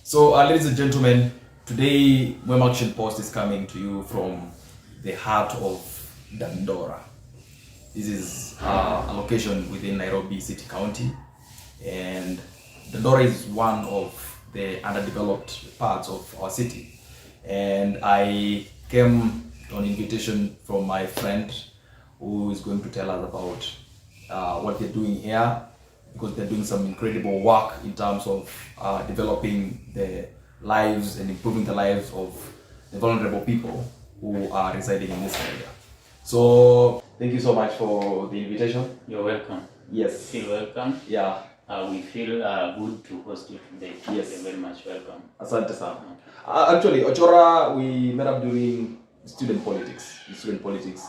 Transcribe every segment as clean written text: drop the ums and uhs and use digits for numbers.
So, ladies and gentlemen, today Web Action Post is coming to you from the heart of Dandora. This is a location within Nairobi City County, and Dandora is one of the underdeveloped parts of our city. And I came on invitation from my friend who is going to tell us about what they're doing here, because they're doing some incredible work in terms of developing the lives and improving the lives of the vulnerable people who are residing in this area. So thank you so much for the invitation. You're welcome. Yes. Feel welcome. Yeah. We feel good to host you today. Yes. You're very much welcome. Asante sana. Actually, Ochora, we met up during student politics,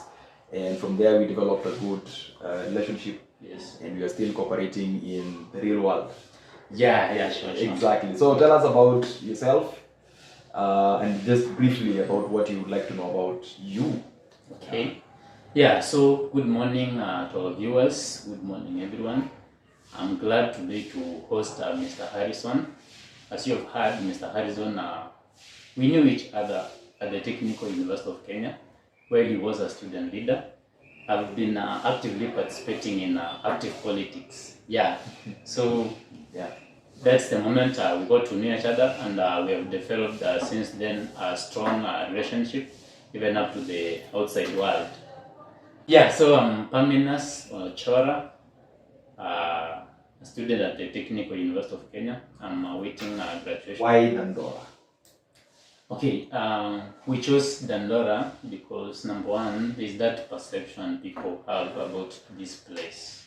and from there we developed a good relationship. Yes. And we are still cooperating in the real world. Yeah, sure. Exactly. So tell us about yourself, and just briefly about what you would like to know about you. Okay. Yeah, so good morning to our viewers. Good morning, everyone. I'm glad today to host Mr. Harrison. As you have heard, Mr. Harrison, we knew each other at the Technical University of Kenya, where he was a student leader. I've been actively participating in active politics. Yeah, so Yeah, that's the moment we got to know each other, and we have developed since then a strong relationship, even up to the outside world. Yeah, so I'm Paminas Chora, a student at the Technical University of Kenya. I'm awaiting graduation. why Dandora? Okay, we chose Dandora because number one is that perception people have about this place.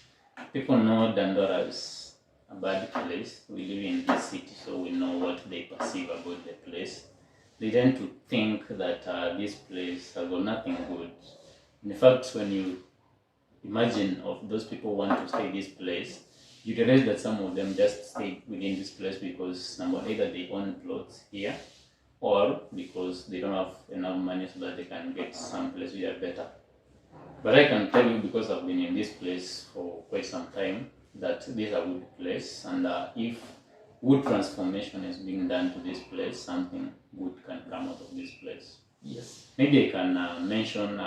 People know Dandora is a bad place. We live in this city, so we know what they perceive about the place. They tend to think that this place has got nothing good. In fact, when you imagine of those people want to stay this place, you realize that some of them just stay within this place because number either they own plots here, or because they don't have enough money so that they can get some place which are better. But I can tell you, because I've been in this place for quite some time, that this is a good place, and if good transformation is being done to this place, something good can come out of this place. Yes. Maybe I can mention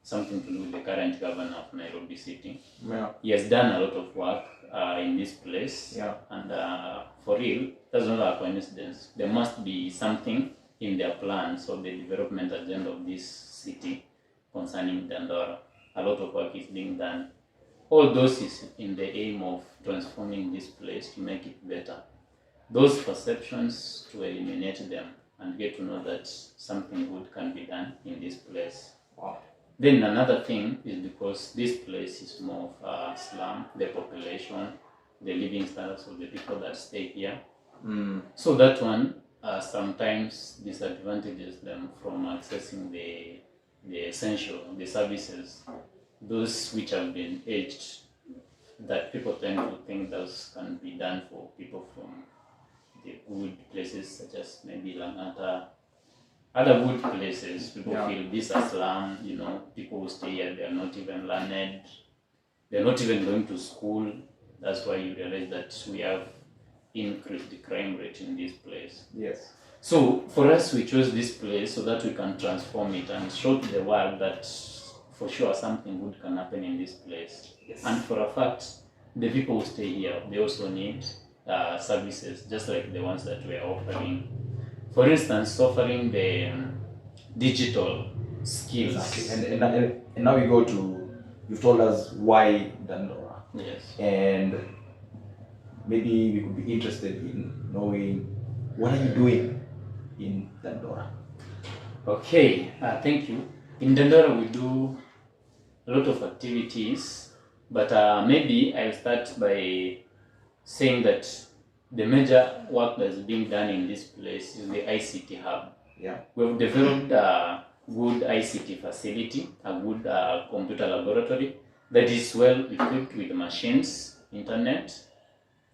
something to do with the current governor of Nairobi City. Yeah. He has done a lot of work in this place. Yeah. And for real, that's not a coincidence. There must be something in their plans of the development agenda of this city concerning Dandora. A lot of work is being done. All those is in the aim of transforming this place to make it better. Those perceptions, to eliminate them and get to know that something good can be done in this place. Wow. Then another thing is because this place is more of a slum, the population, the living standards of the people that stay here. So that one sometimes disadvantages them from accessing the essential, the services, those which have been aged, that people tend to think those can be done for people from the good places such as maybe Langata. Other good places, people feel this is a slum, people who stay here, they are not even learned, they're not even going to school. That's why you realize that we have increased the crime rate in this place. Yes. So for us, we chose this place so that we can transform it and show to the world that for sure something good can happen in this place. Yes. And for a fact, the people who stay here, they also need services, just like the ones that we are offering. For instance, offering the digital skills. Exactly. And now we go to, you've told us why Dandora. Yes. And maybe we could be interested in knowing what are you doing in Dandora? Okay, thank you. In Dandora, we do a lot of activities, but maybe I'll start by saying that the major work that's being done in this place is the ICT hub. Yeah. We've developed a good ICT facility, a good computer laboratory that is well equipped with machines, internet,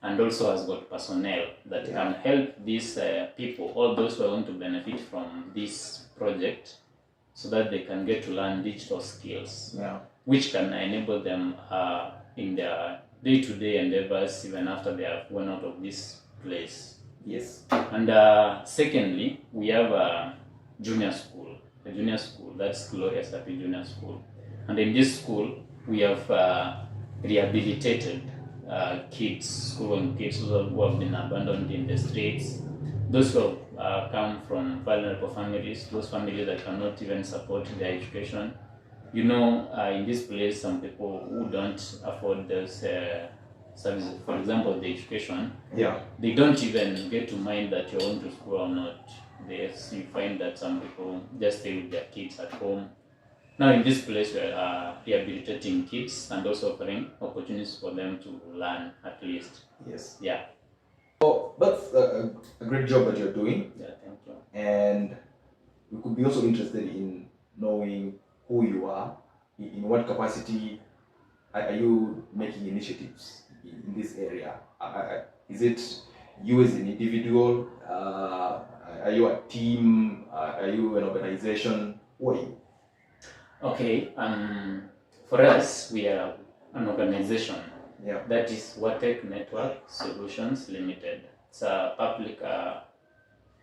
and also has got personnel that can help these people, all those who are going to benefit from this project, so that they can get to learn digital skills, which can enable them in their day-to-day endeavors even after they have gone out of this place. Yes. And secondly, we have a junior school. A junior school, that's Glorious Happy Junior School. And in this school, we have rehabilitated kids, school-going kids who have been abandoned in the streets, those who have come from vulnerable families, those families that cannot even support their education. You know, in this place, some people who don't afford those services, for example, the education, they don't even get to mind that you're going to school or not. You find that some people just stay with their kids at home. Now, in this place, we are rehabilitating kids and also offering opportunities for them to learn at least. Yes. Yeah. So that's a great job that you're doing. Yeah, thank you. And we could be also interested in knowing who you are, in what capacity are you making initiatives in this area? Is it you as an individual? Are you a team? Are you an organization? Who are you? Okay, for us, we are an organization. Yeah. That is Watech Network Solutions Limited. It's a public,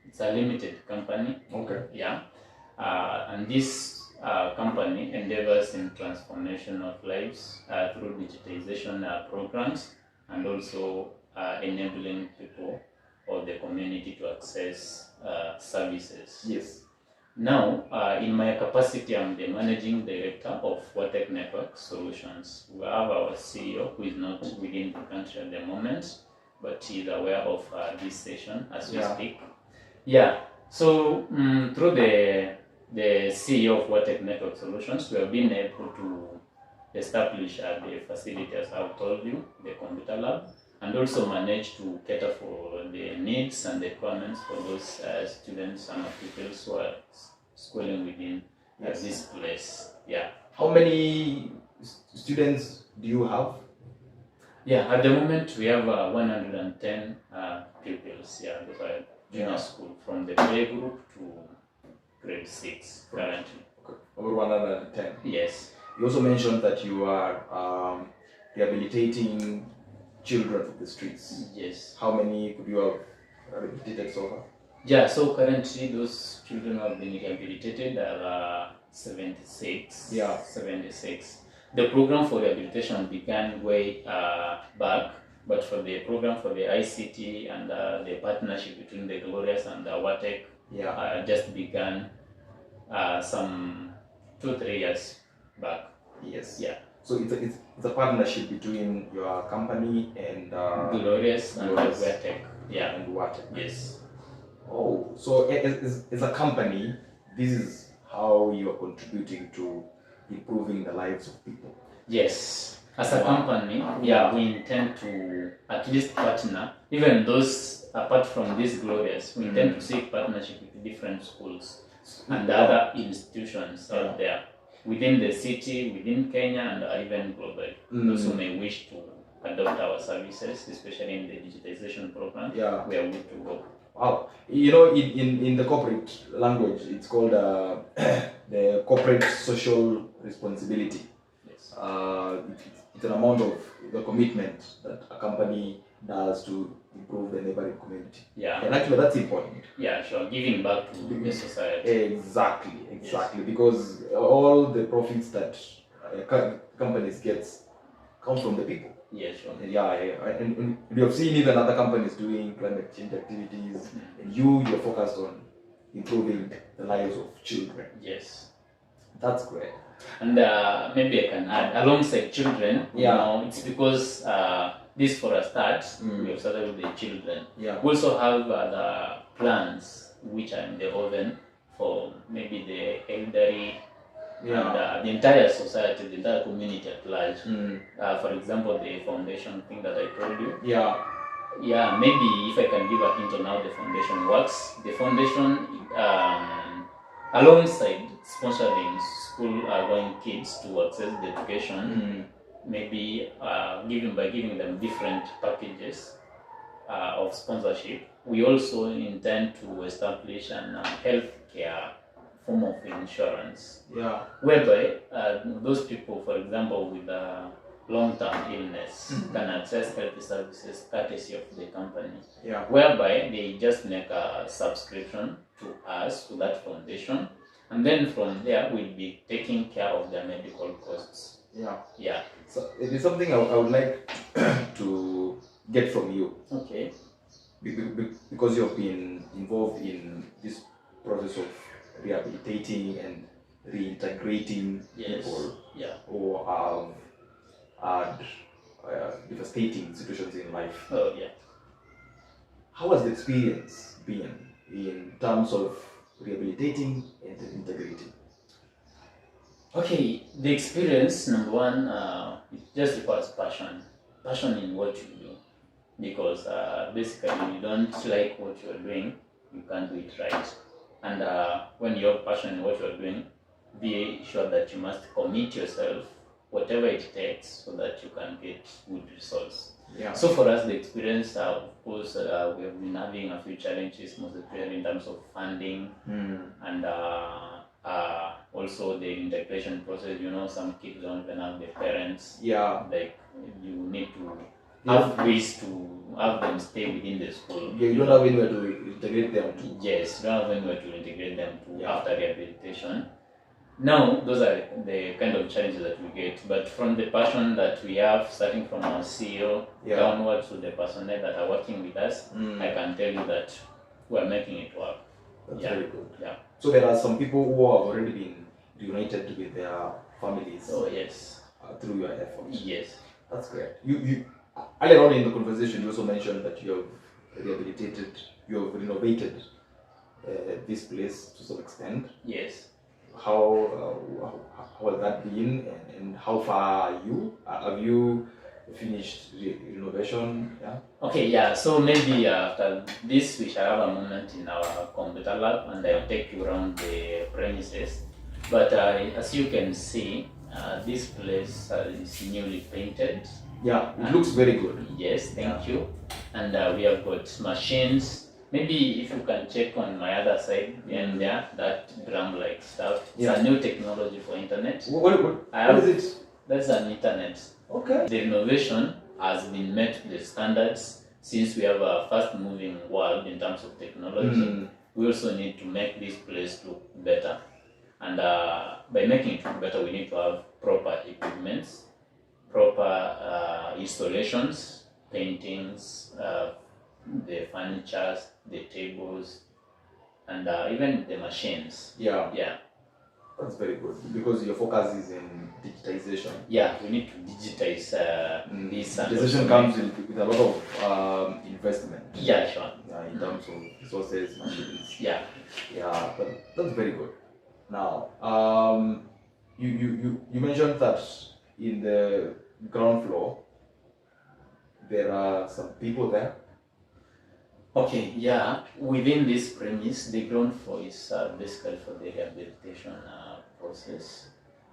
it's a limited company. Okay. Yeah. And this company endeavors in transformation of lives through digitization programs and also enabling people or the community to access services. Yes. Now, in my capacity, I'm the managing director of Watech Network Solutions. We have our CEO who is not within the country at the moment, but he is aware of this session as we speak. Yeah. So through the CEO of Watech Network Solutions, we have been able to establish the facility, as I've told you, the Computer Lab, and also manage to cater for the needs and the requirements for those students and pupils who are schooling within this place. Yeah. How many students do you have? Yeah, at the moment we have 110 pupils. Yeah, those are junior school from the play group to grade 6 currently. Okay. Over 110. Yes. You also mentioned that you are rehabilitating children from the streets. Yes. How many could you have rehabilitated so far? Yeah, so currently those children have been rehabilitated are 76. Yeah. 76. The program for rehabilitation began way back, but for the program for the ICT and the partnership between the Glorious and the Watech just began some 2-3 years back. Yes. Yeah. So it's a partnership between your company and Glorious and Watech. Yeah. And Watech. Yes. Oh, so as a company, this is how you are contributing to improving the lives of people. Yes. As a company, we intend to at least partner, even those apart from these Glorious, we intend to seek partnership with different schools and other institutions out there within the city, within Kenya, and even globally. Those who may wish to adopt our services, especially in the digitization program, we are good to go. Wow. You know, in the corporate language, it's called the corporate social responsibility. Yes. It's an amount of the commitment that a company does to improve the neighboring community. Yeah. And actually, that's important. Yeah, sure. Giving back to the society. Exactly. Yes. Because all the profits that companies get come from the people. Yeah, sure. Yeah, and we have seen even other companies doing climate change activities, and you're focused on improving the lives of children. Yes. That's great. And maybe I can add, alongside children, you know, it's because this for a start, we have started with the children. Yeah. We also have the plans which are in the oven for maybe the elderly and the entire society, the entire community at large. For example, the foundation thing that I told you. Yeah, maybe if I can give a hint on how the foundation works. The foundation, alongside sponsoring school-going kids to access the education, maybe giving them different packages of sponsorship, we also intend to establish an healthcare form of insurance, whereby those people, for example, with long-term illness can access health services courtesy of the company, Yeah. whereby they just make a subscription to us, to that foundation, and then from there we'll be taking care of their medical costs. Yeah. Yeah. So it is something I would like to get from you. Okay. Because you've been involved in this process of rehabilitating and reintegrating Yes. people Yeah. who have had devastating situations in life. Oh yeah. How has the experience been in terms of rehabilitating and integrating? Okay, the experience, number one, it just requires passion in what you do, because basically you don't like what you're doing, you can't do it right. And when you have passion in what you're doing, be sure that you must commit yourself, whatever it takes, so that you can get good results. Yeah. So for us, the experience, of course, we have been having a few challenges, mostly in terms of funding and also the integration process. You know, some kids don't even have their parents. Yeah. Like you need to have ways to have them stay within the school. Yeah, you don't have anywhere to integrate them to. Yes, you don't have anywhere to integrate them to after rehabilitation. Now, those are the kind of challenges that we get, but from the passion that we have, starting from our CEO downwards to the personnel that are working with us, I can tell you that we are making it work. That's very good. Yeah. So there are some people who have already been reunited with their families. Oh yes. Through your efforts. Yes. That's great. You earlier on in the conversation, you also mentioned that you have rehabilitated, you have renovated this place to some extent. Yes. How has that been, and how far are you? Have you finished renovation? Yeah. Okay. Yeah. So maybe after this, we shall have a moment in our computer lab, and I'll take you around the premises. But as you can see, this place is newly painted. Yeah, it looks very good. Yes, thank you. And we have got machines. Maybe if you can check on my other side, and there, that drum-like stuff. It's a new technology for internet. What is it? That's an internet. Okay. The renovation has been met to the standards. Since we have a fast-moving world in terms of technology, we also need to make this place look better. And by making it look better, we need to have proper equipments, proper installations, paintings, the furniture, the tables, and even the machines. Yeah. Yeah. That's very good, because your focus is in digitization. Yeah, we need to digitize this. Digitization comes with a lot of investment. Yeah, sure. In terms of resources, machines. Yeah. Yeah, but that's very good. Now, you mentioned that in the ground floor there are some people there. Okay, yeah. Within this premise, the ground floor is basically for the rehabilitation process,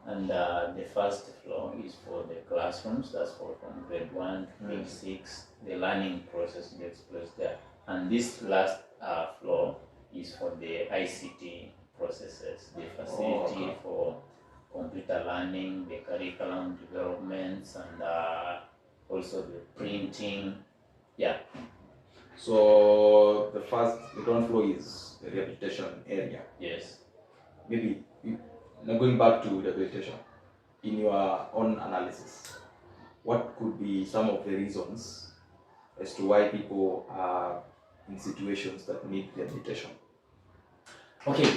and the first floor is for the classrooms. That's for from grade 1 to grade 6. The learning process takes place there, and this last floor is for the ICT processes, the facility for computer learning, the curriculum developments, and also the printing. Yeah. So the ground floor is the rehabilitation area. Yes. Maybe now going back to rehabilitation, in your own analysis, what could be some of the reasons as to why people are in situations that need rehabilitation? Okay.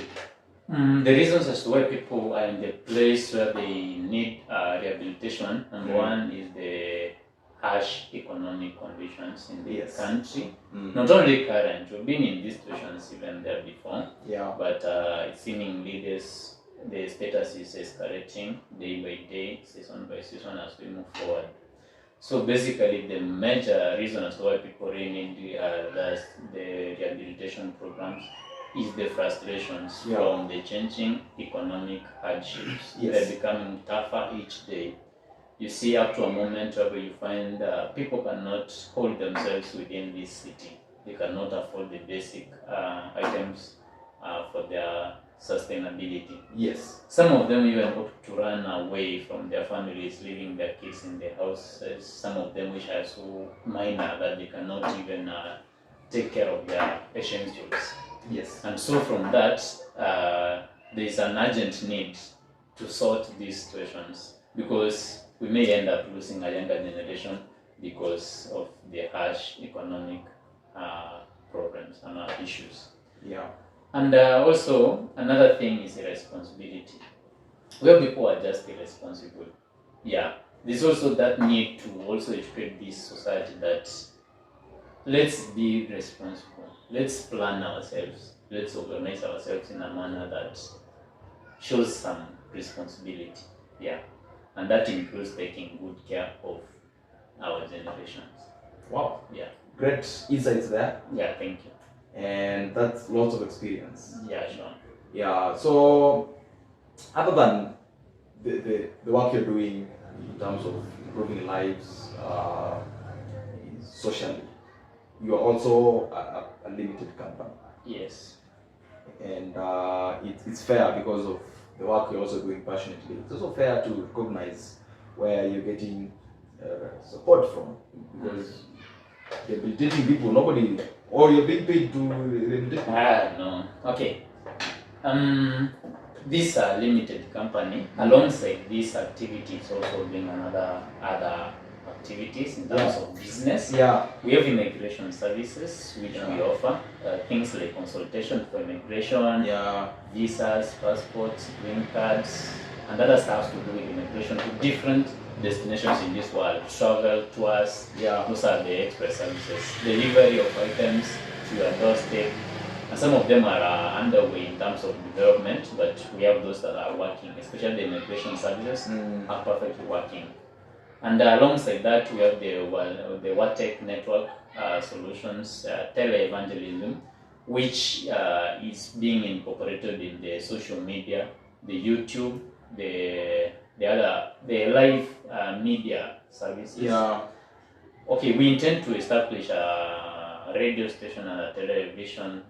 The reasons as to why people are in the place where they need rehabilitation, number one is the harsh economic conditions in the country. Not only current, we've been in these situations even there before. Yeah. But seemingly the status is escalating day by day, season by season as we move forward. So basically, the major reason as to why people really need the rehabilitation programs is the frustrations from the changing economic hardships. They're becoming tougher each day. You see, up to a moment where you find people cannot hold themselves within this city. They cannot afford the basic items for their sustainability. Yes. Some of them even opt to run away from their families, leaving their kids in the house. Some of them which are so minor that they cannot even take care of their essentials. Yes. And so from that, there is an urgent need to sort these situations, because we may end up losing a younger generation because of the harsh economic problems and issues. Yeah. And also, another thing is irresponsibility. Where people are just irresponsible. Yeah. There's also that need to also educate this society that let's be responsible. Let's plan ourselves. Let's organize ourselves in a manner that shows some responsibility. Yeah. And that includes taking good care of our generations. Wow. Yeah. Great insights there. Yeah, thank you. And that's lots of experience. Yeah, sure. Yeah. So, other than the work you're doing in terms of improving lives socially, you are also a limited company. Yes. And it's fair because of the work you're also doing passionately. It's also fair to recognize where you're getting support from, because rehabilitating people, nobody, or you're being paid to rehabilitate. No. Okay. This limited company, alongside these activities, also doing other activities in terms of business. Yeah. We have immigration services which we offer, things like consultation for immigration, Yeah. visas, passports, green cards, and other stuff to do with immigration to different destinations in this world, travel, tours. Yeah. Those are the express services, delivery of items to your doorstep. And some of them are underway in terms of development, but we have those that are working, especially the immigration services are perfectly working. And alongside that, we have the Watech network solutions, tele-evangelism, which is being incorporated in the social media, the YouTube, the live media services. Yeah. Okay, we intend to establish a radio station and a television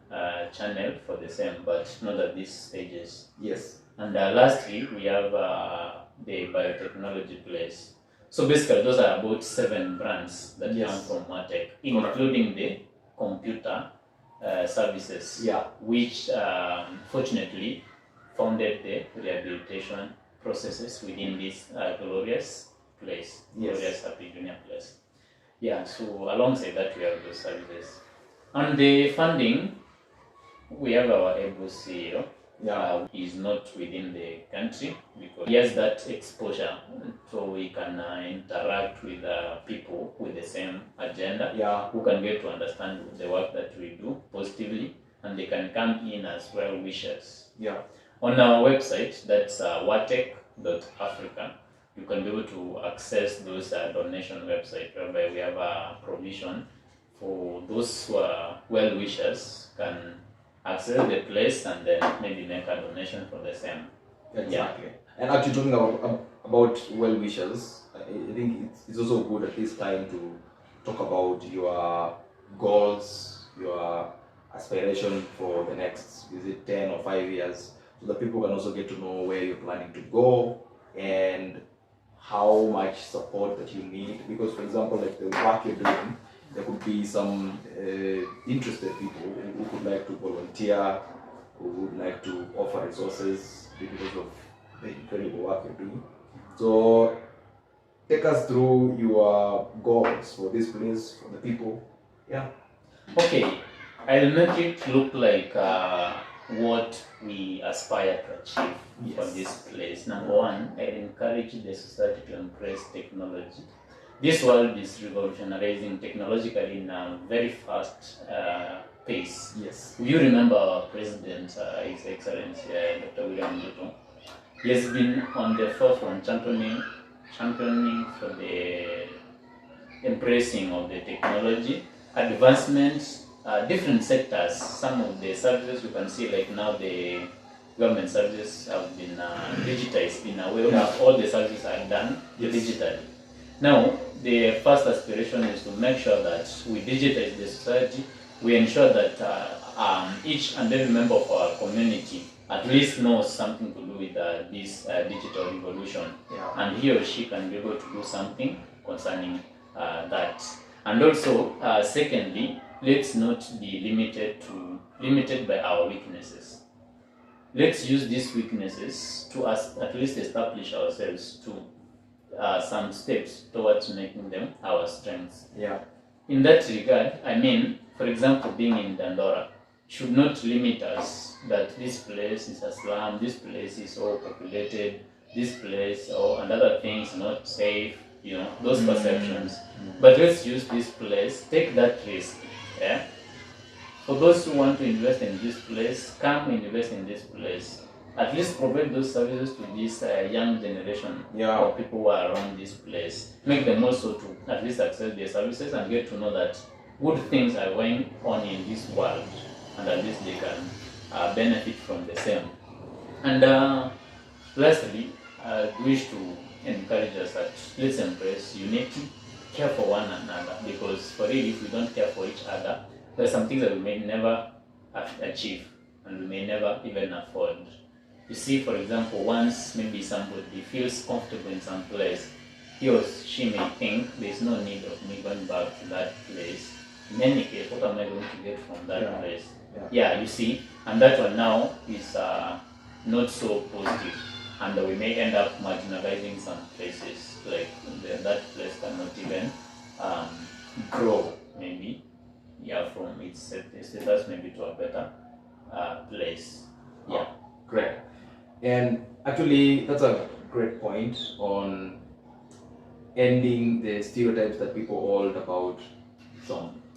channel for the same, but not at these stages. Yes. And lastly, we have the biotechnology place. So basically, those are about 7 brands that come from Watech, including the computer services, which fortunately founded the rehabilitation processes within this glorious place, glorious Happy Junior place. Yeah, so alongside that, we have those services. And the funding, we have our able CEO. He's not within the country because he has that exposure, so we can interact with people with the same agenda, who can get to understand the work that we do positively, and they can come in as well wishers. On our website, that's watech.africa, you can be able to access those donation website, whereby we have a provision for those who are well wishers can access the place and then maybe make a donation for the same. Exactly. And actually talking about well wishers, I think it's also good at this time to talk about your goals, your aspiration for the next, is it 10 or 5 years, so that people can also get to know where you're planning to go and how much support that you need. Because, for example, like the work you're doing, there could be some interested people who could like to volunteer, who would like to offer resources because of the incredible work you're doing. So take us through your goals for this place, for the people. Okay, I'll make it look like what we aspire to achieve for this place. Number one, I encourage the society to embrace technology. This world is revolutionizing technologically in a very fast pace. You remember our president, His Excellency Dr. William Ruto. He has been on the forefront championing for the embracing of the technology, advancements, different sectors. Some of the services you can see, like now the government services have been digitized in a way that all the services are done digitally. Now, the first aspiration is to make sure that we digitize the society we ensure that each and every member of our community at least knows something to do with this digital revolution, and he or she can be able to do something concerning that. And also, secondly, let's not be limited by our weaknesses. Let's use these weaknesses to at least establish ourselves to some steps towards making them our strengths. Yeah. In that regard, I mean, for example, being in Dandora should not limit us that this place is a slum, this place is all populated, this place and other things not safe, those perceptions. But let's use this place, take that risk. Yeah? For those who want to invest in this place, come invest in this place. At least provide those services to this young generation of people who are around this place. Make them also to at least access their services and get to know that good things are going on in this world, and at least they can benefit from the same. And lastly, I wish to encourage us that let's embrace unity, care for one another, because for real, if we don't care for each other, there are some things that we may never achieve and we may never even afford. You see, for example, once maybe somebody feels comfortable in some place, he or she may think there's no need of me going back to that place. In any case, what am I going to get from that place? Yeah, you see, and that one now is not so positive, and we may end up marginalizing some places, like that place cannot even grow, maybe, from its status maybe to a better place. Yeah. Great. And actually, that's a great point on ending the stereotypes that people hold about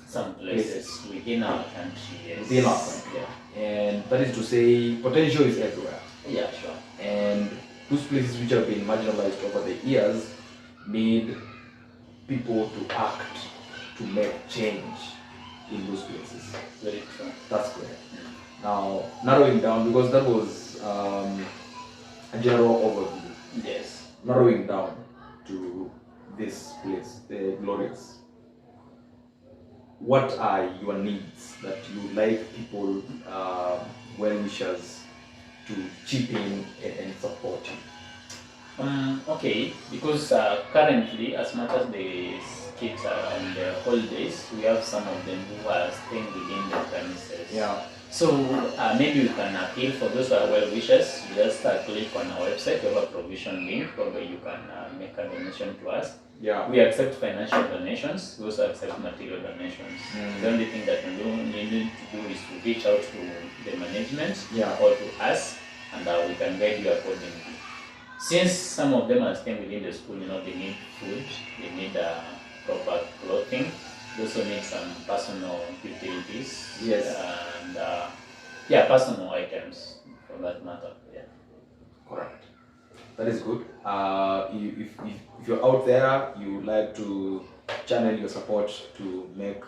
some places within our country. Yes. Within our country. Yeah. And that is to say, potential is everywhere. Yeah, sure. And those places which have been marginalized over the years need people to act to make change in those places. Very true. That's great. Now, narrowing down, because that was a general overview. Yes. Narrowing down to this place, the Glorious. What are your needs that you like people, well-wishers, to chip in and support you? Okay, because currently, as much as the kids are on their holidays, we have some of them who are staying within the premises. Yeah. So maybe we can appeal for those who are well wishers. Just click on our website. We have a provision link where you can make a donation to us. Yeah. We accept financial donations. We also accept material donations. The only thing that you need to do is to reach out to the management or to us, and we can guide you accordingly. Since some of them are staying within the school, they need food, they need proper clothing. They also need some personal utilities. Yes. And personal items for that matter. Yeah. Correct. That is good. If you're out there, you would like to channel your support to make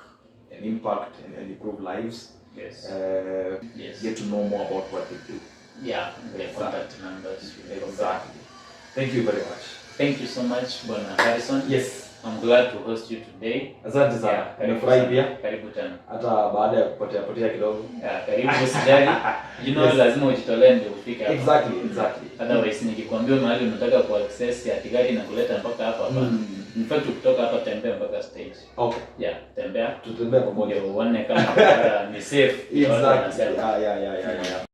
an impact and improve lives. Yes. Get to know more about what they do. Yeah. The contact numbers. Exactly. Thank you very much. Thank you so much, Bwana Harrison. Yes. I'm glad to host you today. Asante sana. Nimefurahi pia. Karibu tena. Hata baada ya kupotea kidogo. Karibu usijali. Lazima ujitolee ndio ufike hapa. Exactly. Otherwise nikikwambia mahali unataka ku access ya gari na kuleta mpaka hapa. In fact kutoka hapa tembea mpaka stage. Okay. Yeah, tembea. Tutembea pamoja. Uone kama ni safe. Exactly. Yeah.